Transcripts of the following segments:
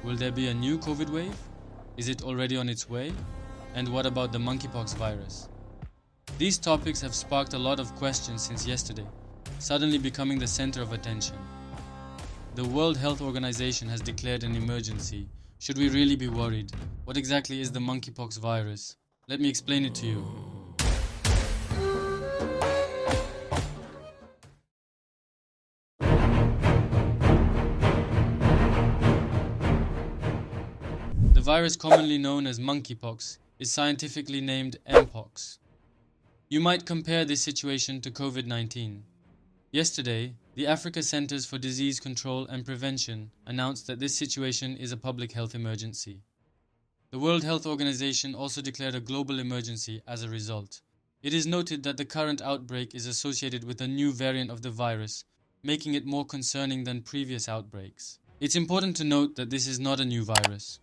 Will there be a new COVID wave? Is it already on its way? And what about the monkeypox virus? These topics have sparked a lot of questions since yesterday, suddenly becoming the center of attention. The World Health Organization has declared an emergency. Should we really be worried? What exactly is the monkeypox virus? Let me explain it to you. The virus commonly known as monkeypox is scientifically named Mpox. You might compare this situation to COVID-19. Yesterday, the Africa Centers for Disease Control and Prevention announced that this situation is a public health emergency. The World Health Organization also declared a global emergency as a result. It is noted that the current outbreak is associated with a new variant of the virus, making it more concerning than previous outbreaks. It's important to note that this is not a new virus.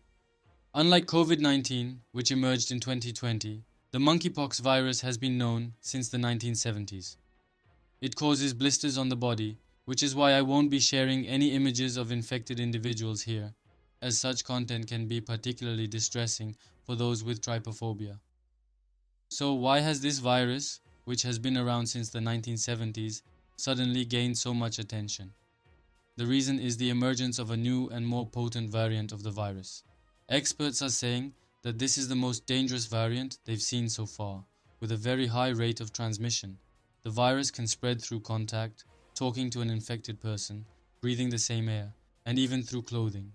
Unlike COVID-19, which emerged in 2020, the monkeypox virus has been known since the 1970s. It causes blisters on the body, which is why I won't be sharing any images of infected individuals here, as such content can be particularly distressing for those with trypophobia. So why has this virus, which has been around since the 1970s, suddenly gained so much attention? The reason is the emergence of a new and more potent variant of the virus. Experts are saying that this is the most dangerous variant they've seen so far, with a very high rate of transmission. The virus can spread through contact, talking to an infected person, breathing the same air, and even through clothing.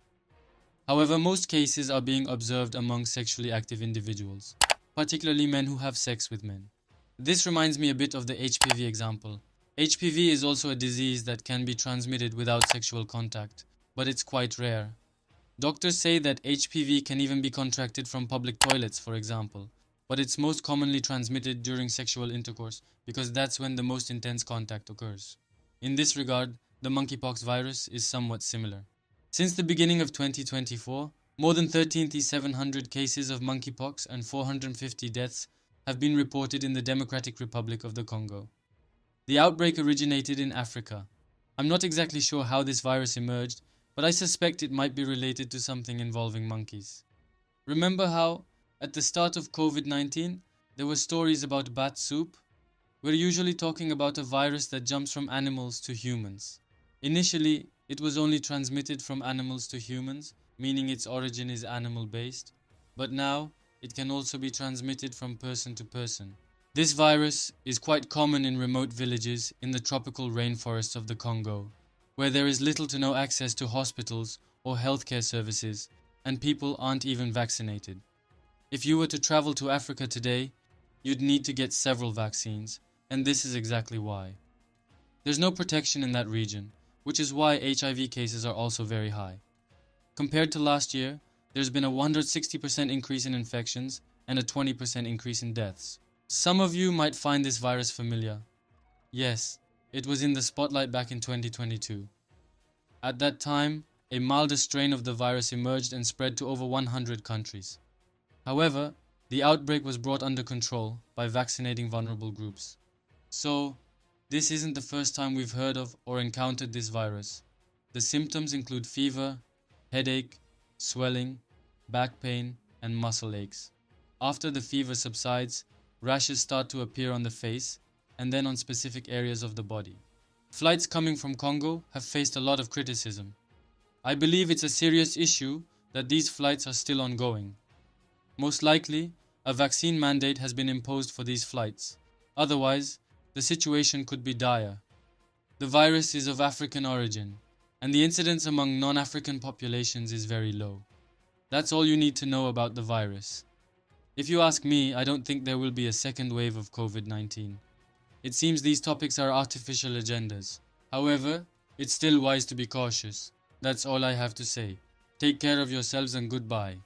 However, most cases are being observed among sexually active individuals, particularly men who have sex with men. This reminds me a bit of the HPV example. HPV is also a disease that can be transmitted without sexual contact, but it's quite rare. Doctors say that HPV can even be contracted from public toilets, for example, but it's most commonly transmitted during sexual intercourse because that's when the most intense contact occurs. In this regard, the monkeypox virus is somewhat similar. Since the beginning of 2024, more than 13,700 cases of monkeypox and 450 deaths have been reported in the Democratic Republic of the Congo. The outbreak originated in Africa. I'm not exactly sure how this virus emerged, but I suspect it might be related to something involving monkeys. Remember how, at the start of COVID-19, there were stories about bat soup? We're usually talking about a virus that jumps from animals to humans. Initially, it was only transmitted from animals to humans, meaning its origin is animal-based, but now it can also be transmitted from person to person. This virus is quite common in remote villages in the tropical rainforests of the Congo, where there is little to no access to hospitals or healthcare services, and people aren't even vaccinated. If you were to travel to Africa today, you'd need to get several vaccines, and this is exactly why. There's no protection in that region, which is why HIV cases are also very high. Compared to last year, there's been a 160% increase in infections and a 20% increase in deaths. Some of you might find this virus familiar. Yes, it was in the spotlight back in 2022. At that time, a milder strain of the virus emerged and spread to over 100 countries. However, the outbreak was brought under control by vaccinating vulnerable groups. So, this isn't the first time we've heard of or encountered this virus. The symptoms include fever, headache, swelling, back pain, and muscle aches. After the fever subsides, rashes start to appear on the face and then on specific areas of the body. Flights coming from Congo have faced a lot of criticism. I believe it's a serious issue that these flights are still ongoing. Most likely, a vaccine mandate has been imposed for these flights. Otherwise, the situation could be dire. The virus is of African origin, and the incidence among non-African populations is very low. That's all you need to know about the virus. If you ask me, I don't think there will be a second wave of COVID-19. It seems these topics are artificial agendas. However, it's still wise to be cautious. That's all I have to say. Take care of yourselves and goodbye.